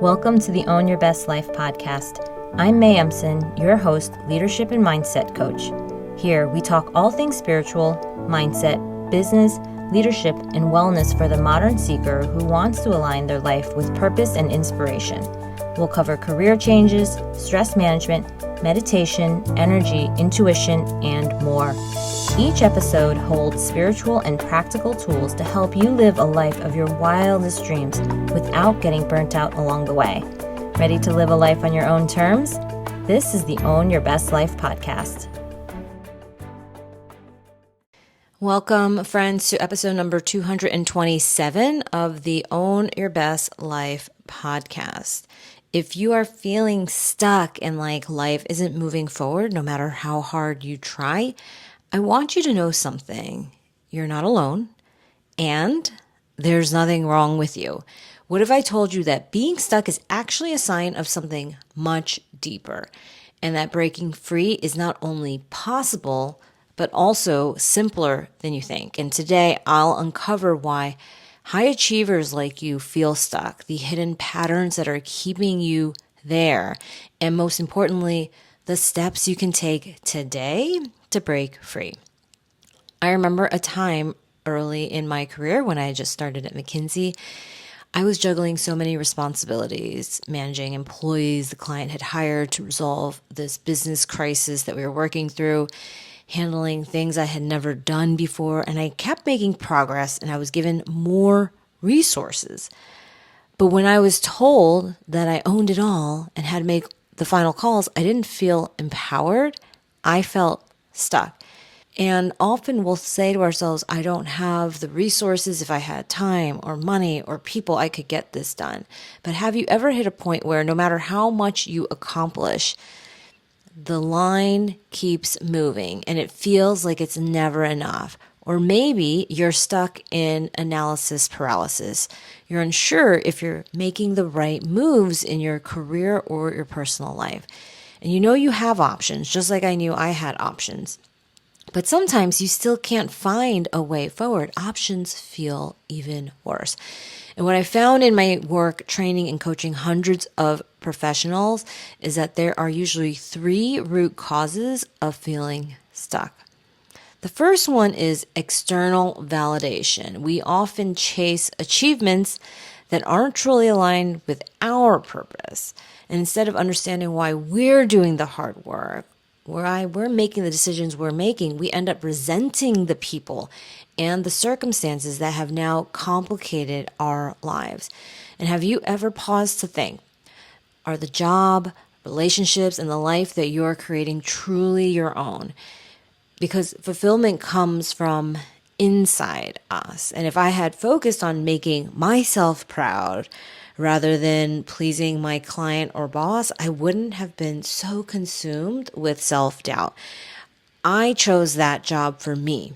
Welcome to the Own Your Best Life podcast. I'm May Emson, your host, leadership and mindset coach. Here, we talk all things spiritual, mindset, business, leadership, and wellness for the modern seeker who wants to align their life with purpose and inspiration. We'll cover career changes, stress management, meditation, energy, intuition, and more. Each episode holds spiritual and practical tools to help you live a life of your wildest dreams without getting burnt out along the way. Ready to live a life on your own terms? This is the Own Your Best Life podcast. Welcome, friends, to episode number 227 of the Own Your Best Life podcast. If you are feeling stuck and like life isn't moving forward, no matter how hard you try, I want you to know something. You're not alone, and there's nothing wrong with you. What if I told you that being stuck is actually a sign of something much deeper, and that breaking free is not only possible, but also simpler than you think? And today I'll uncover why high achievers like you feel stuck, the hidden patterns that are keeping you there, and most importantly, the steps you can take today to break free. I remember a time early in my career when I had just started at McKinsey. I was juggling so many responsibilities, managing employees the client had hired to resolve this business crisis that we were working through, handling things I had never done before, and I kept making progress and I was given more resources. But when I was told that I owned it all and had to make the final calls, I didn't feel empowered. I felt stuck. And often we'll say to ourselves, I don't have the resources. If I had time or money or people, I could get this done. But have you ever hit a point where no matter how much you accomplish, the line keeps moving and it feels like it's never enough? Or maybe you're stuck in analysis paralysis. You're unsure if you're making the right moves in your career or your personal life. And you know you have options, just like I knew I had options. But sometimes you still can't find a way forward. Options feel even worse. And what I found in my work training and coaching hundreds of professionals is that there are usually three root causes of feeling stuck. The first one is external validation. We often chase achievements that aren't truly aligned with our purpose. And instead of understanding why we're doing the hard work, why we're making the decisions we're making, we end up resenting the people and the circumstances that have now complicated our lives. And have you ever paused to think, are the job, relationships, and the life that you're creating truly your own? Because fulfillment comes from inside us. And if I had focused on making myself proud rather than pleasing my client or boss, I wouldn't have been so consumed with self-doubt. I chose that job for me.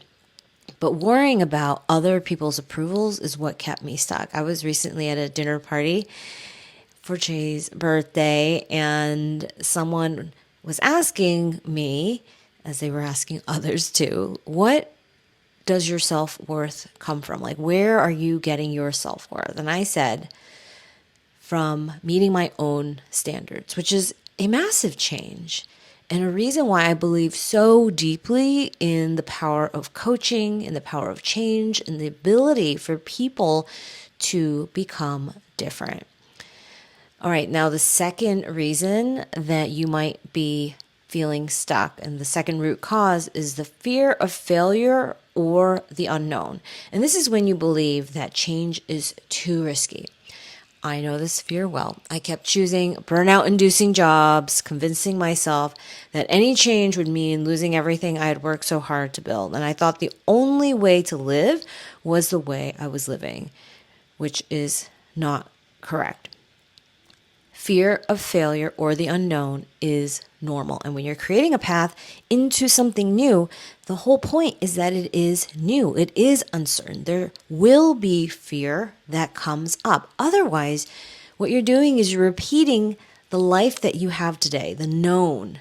But worrying about other people's approvals is what kept me stuck. I was recently at a dinner party for Jay's birthday, and someone was asking me, as they were asking others too, what does your self-worth come from? Like, where are you getting your self-worth? And I said, from meeting my own standards, which is a massive change. And a reason why I believe so deeply in the power of coaching, in the power of change, and the ability for people to become different. All right, now the second reason that you might be feeling stuck, and the second root cause, is the fear of failure or the unknown. And this is when you believe that change is too risky. I know this fear well. I kept choosing burnout-inducing jobs, convincing myself that any change would mean losing everything I had worked so hard to build. And I thought the only way to live was the way I was living, which is not correct. Fear of failure or the unknown is normal. And when you're creating a path into something new, the whole point is that it is new. It is uncertain. There will be fear that comes up. Otherwise, what you're doing is you're repeating the life that you have today, the known.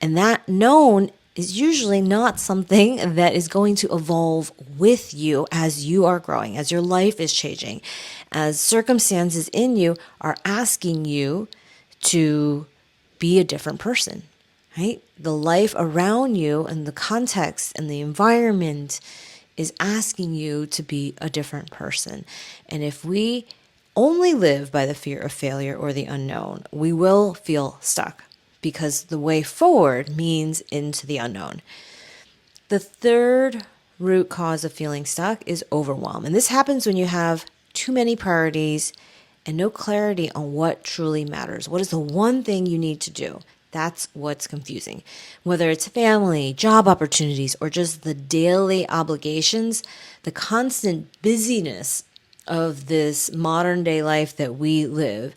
And that known is usually not something that is going to evolve with you as you are growing, as your life is changing, as circumstances in you are asking you to be a different person, right? The life around you and the context and the environment is asking you to be a different person. And if we only live by the fear of failure or the unknown, we will feel stuck because the way forward means into the unknown. The third root cause of feeling stuck is overwhelm. And this happens when you have too many priorities and no clarity on what truly matters. What is the one thing you need to do? That's what's confusing. Whether it's family, job opportunities, or just the daily obligations, the constant busyness of this modern day life that we live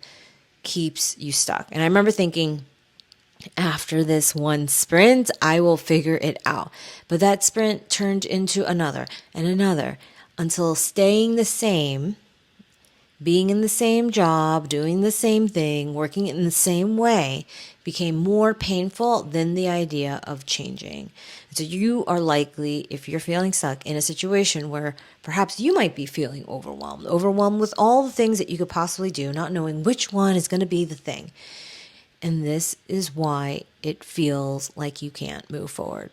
keeps you stuck. And I remember thinking, after this one sprint, I will figure it out. But that sprint turned into another and another until staying the same, being in the same job, doing the same thing, working in the same way became more painful than the idea of changing. So you are likely, if you're feeling stuck, in a situation where perhaps you might be feeling overwhelmed with all the things that you could possibly do, not knowing which one is going to be the thing. And this is why it feels like you can't move forward.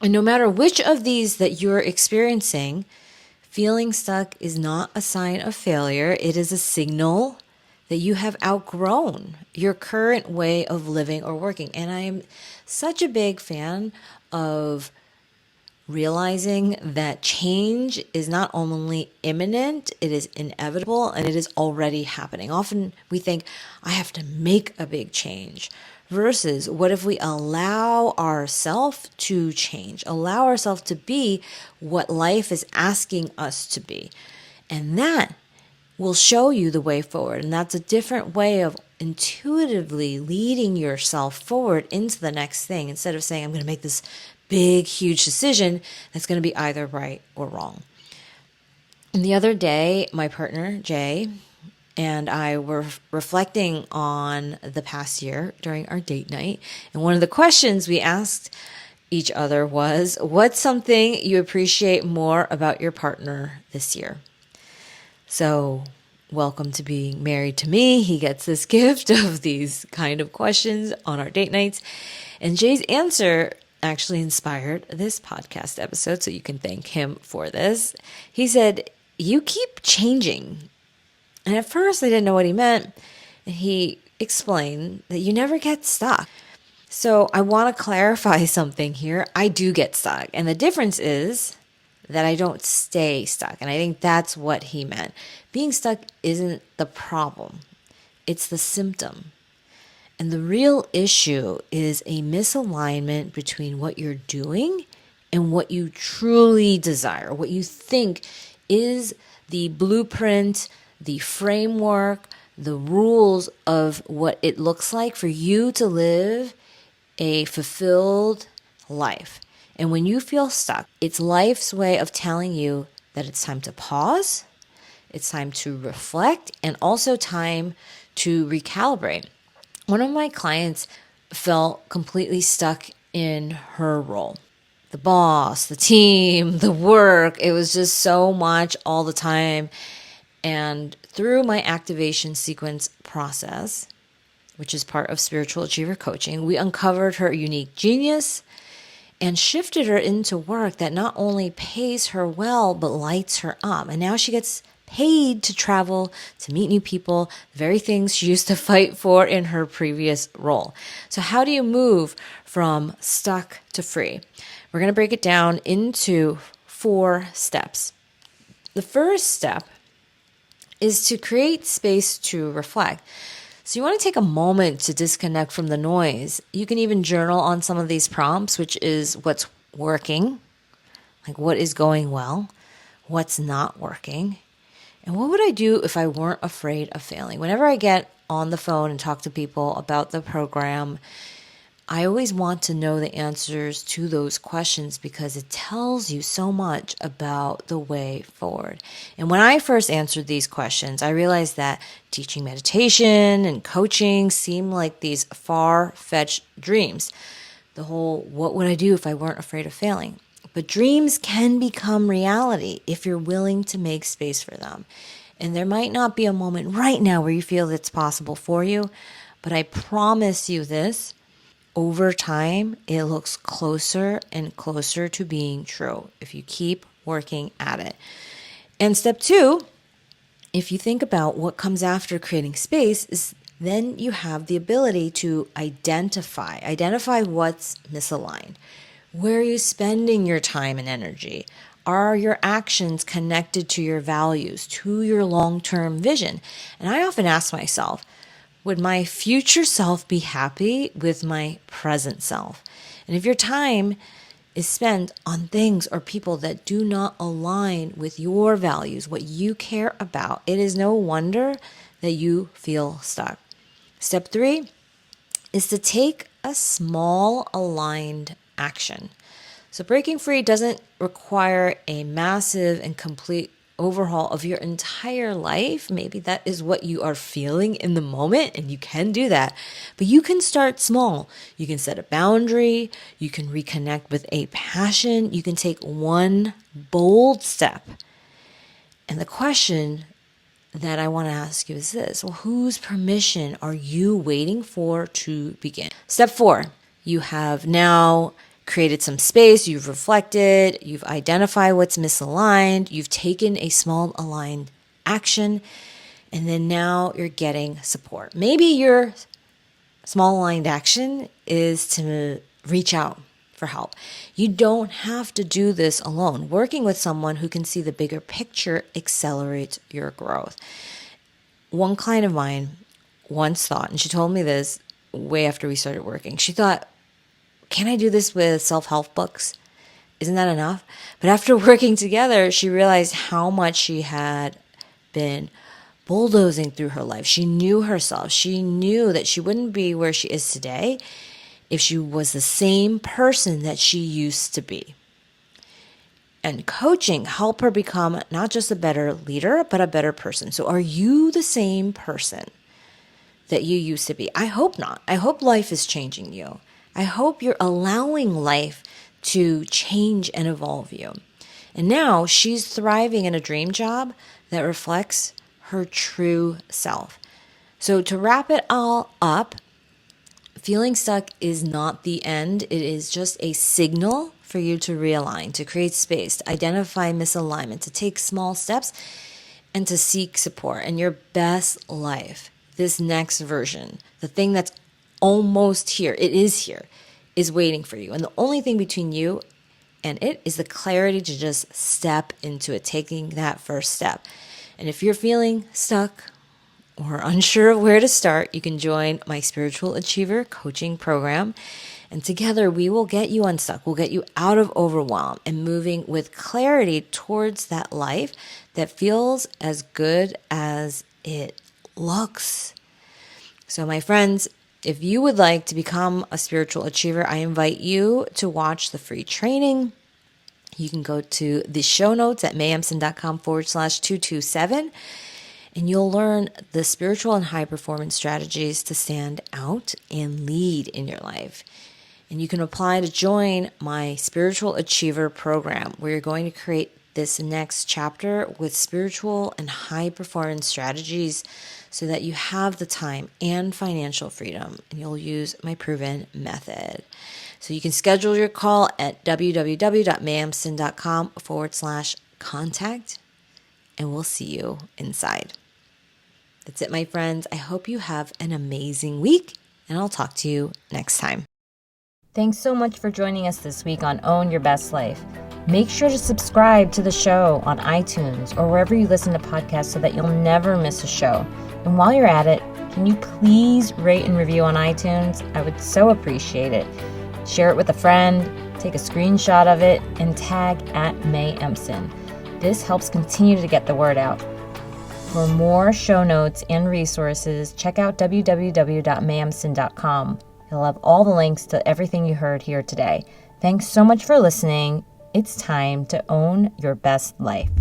And no matter which of these that you're experiencing, feeling stuck is not a sign of failure. It is a signal that you have outgrown your current way of living or working. And I am such a big fan of realizing that change is not only imminent, it is inevitable and it is already happening. Often we think, I have to make a big change. Versus, what if we allow ourselves to change, allow ourselves to be what life is asking us to be? And that will show you the way forward. And that's a different way of intuitively leading yourself forward into the next thing instead of saying, I'm going to make this big, huge decision that's going to be either right or wrong. And the other day, my partner, Jay, and I were reflecting on the past year during our date night. And one of the questions we asked each other was, what's something you appreciate more about your partner this year? So, welcome to being married to me. He gets this gift of these kind of questions on our date nights. And Jay's answer actually inspired this podcast episode, so you can thank him for this. He said, you keep changing. And at first I didn't know what he meant. And he explained that you never get stuck. So I want to clarify something here. I do get stuck. And the difference is that I don't stay stuck. And I think that's what he meant. Being stuck isn't the problem. It's the symptom. And the real issue is a misalignment between what you're doing and what you truly desire, what you think is the blueprint, the framework, the rules of what it looks like for you to live a fulfilled life. And when you feel stuck, it's life's way of telling you that it's time to pause, it's time to reflect, and also time to recalibrate. One of my clients felt completely stuck in her role. The boss, the team, the work, it was just so much all the time. And through my activation sequence process, which is part of Spiritual Achiever Coaching, we uncovered her unique genius and shifted her into work that not only pays her well, but lights her up. And now she gets paid to travel, to meet new people, the very things she used to fight for in her previous role. So how do you move from stuck to free? We're going to break it down into 4 steps. The first step is to create space to reflect. So you want to take a moment to disconnect from the noise. You can even journal on some of these prompts, which is what's working, like what is going well, what's not working, and what would I do if I weren't afraid of failing? Whenever I get on the phone and talk to people about the program, I always want to know the answers to those questions because it tells you so much about the way forward. And when I first answered these questions, I realized that teaching meditation and coaching seemed like these far-fetched dreams. The whole, what would I do if I weren't afraid of failing? But dreams can become reality if you're willing to make space for them. And there might not be a moment right now where you feel it's possible for you, but I promise you this, over time, it looks closer and closer to being true if you keep working at it. And step 2, if you think about what comes after creating space, is then you have the ability to identify what's misaligned. Where are you spending your time and energy? Are your actions connected to your values, to your long-term vision? And I often ask myself, would my future self be happy with my present self? And if your time is spent on things or people that do not align with your values, what you care about, it is no wonder that you feel stuck. Step 3 is to take a small aligned action. So breaking free doesn't require a massive and complete overhaul of your entire life. Maybe that is what you are feeling in the moment, and you can do that. But you can start small. You can set a boundary. You can reconnect with a passion. You can take one bold step. And the question that I want to ask you is this: well, whose permission are you waiting for to begin? Step 4, you have now created some space, you've reflected, you've identified what's misaligned, you've taken a small aligned action, and then now you're getting support. Maybe your small aligned action is to reach out for help. You don't have to do this alone. Working with someone who can see the bigger picture accelerates your growth. One client of mine once thought, and she told me this way after we started working, she thought, can I do this with self-help books? Isn't that enough? But after working together, she realized how much she had been bulldozing through her life. She knew herself. She knew that she wouldn't be where she is today if she was the same person that she used to be. And coaching helped her become not just a better leader, but a better person. So are you the same person that you used to be? I hope not. I hope life is changing you. I hope you're allowing life to change and evolve you. And now she's thriving in a dream job that reflects her true self. So to wrap it all up, feeling stuck is not the end. It is just a signal for you to realign, to create space, to identify misalignment, to take small steps, and to seek support. And your best life, this next version, the thing that's almost here, it is here, is waiting for you. And the only thing between you and it is the clarity to just step into it, taking that first step. And if you're feeling stuck or unsure of where to start, you can join my Spiritual Achiever coaching program. And together we will get you unstuck. We'll get you out of overwhelm and moving with clarity towards that life that feels as good as it looks. So my friends, if you would like to become a spiritual achiever, I invite you to watch the free training. You can go to the show notes at mayemson.com/227, and you'll learn the spiritual and high performance strategies to stand out and lead in your life. And you can apply to join my Spiritual Achiever program, where you're going to create this next chapter with spiritual and high performance strategies so that you have the time and financial freedom, and you'll use my proven method. So you can schedule your call at www.mayemson.com/contact, and we'll see you inside. That's it, my friends. I hope you have an amazing week, and I'll talk to you next time. Thanks so much for joining us this week on Own Your Best Life. Make sure to subscribe to the show on iTunes or wherever you listen to podcasts so that you'll never miss a show. And while you're at it, can you please rate and review on iTunes? I would so appreciate it. Share it with a friend, take a screenshot of it, and tag @MayEmson. This helps continue to get the word out. For more show notes and resources, check out www.mayemson.com. You'll have all the links to everything you heard here today. Thanks so much for listening. It's time to own your best life.